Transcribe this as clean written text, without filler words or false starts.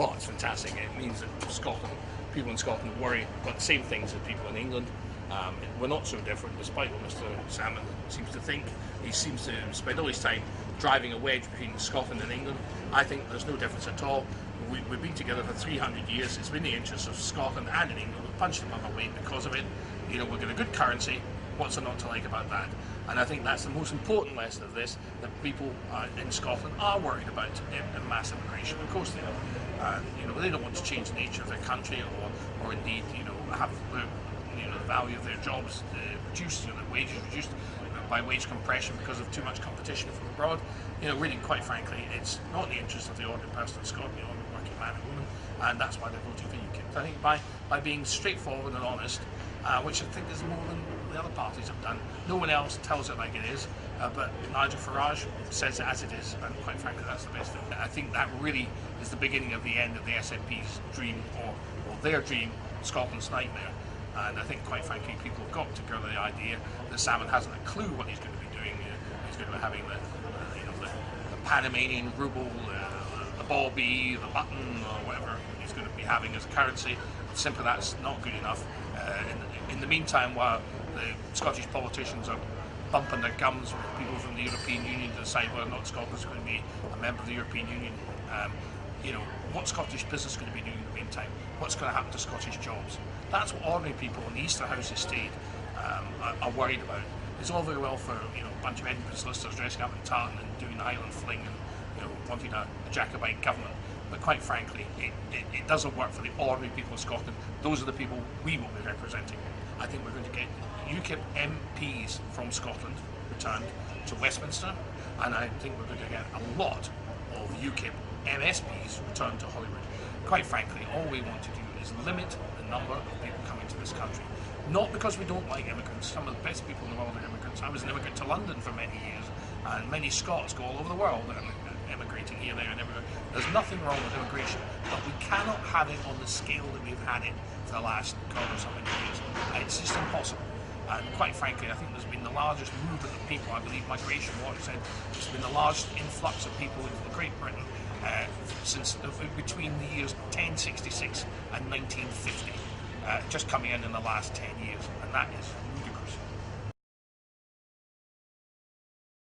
Well, it's fantastic. It means that people in Scotland worry about the same things as people in England. We're not so different, despite what Mr. Salmon seems to think. He seems to spend all his time driving a wedge between Scotland and England. I think there's no difference at all. We've been together for 300 years. It's been the interests of Scotland and in England. We've punched them on our weight because of it. You know, we've got a good currency. What's there not to like about that? And I think that's the most important lesson of this, that people in Scotland are worried about mass immigration. Of course they are. You know, they don't want to change the nature of their country or indeed, you know, have the value of their jobs reduced, you know, their wages reduced by wage compression because of too much competition from abroad. You know, really, quite frankly, it's not in the interest of the ordinary person in Scotland, the ordinary working man and woman, and that's why they're voting for UKIP. I think by being straightforward and honest, which I think is more than the other parties have done. No one else tells it like it is, but Nigel Farage says it as it is, and quite frankly, that's the best thing. I think that really is the beginning of the end of the SNP's dream, or their dream, Scotland's nightmare. And I think, quite frankly, people have got to go to the idea that Salmon hasn't a clue what he's going to be doing. He's going to be having the Panamanian ruble, the bawbee, the button, or whatever he's going to be having as a currency. Simply, that's not good enough. In the meantime, while the Scottish politicians are bumping their gums with people from the European Union to decide whether or not Scotland's going to be a member of the European Union, you know, what's Scottish business going to be doing in the meantime? What's going to happen to Scottish jobs? That's what ordinary people in the Easter House Estate are worried about. It's all very well for, you know, a bunch of Edinburgh solicitors dressing up in tartan and doing the Highland fling and, you know, wanting a Jacobite government. But quite frankly, it doesn't work for the ordinary people of Scotland. Those are the people we will be representing. I think we're going to get UKIP MPs from Scotland returned to Westminster, and I think we're going to get a lot of UKIP MSPs returned to Hollywood. Quite frankly, all we want to do is limit the number of people coming to this country. Not because we don't like immigrants. Some of the best people in the world are immigrants. I was an immigrant to London for many years, and many Scots go all over the world immigrating here, there and everywhere. There's nothing wrong with immigration, but we cannot have it on the scale that we've had it for the last God or so many years. It's just impossible. And quite frankly, I think there's been the largest movement of people. I believe Migration Watch said there's been the largest influx of people into Great Britain since between the years 1066 and 1950, just coming in the last 10 years, and that is ludicrous.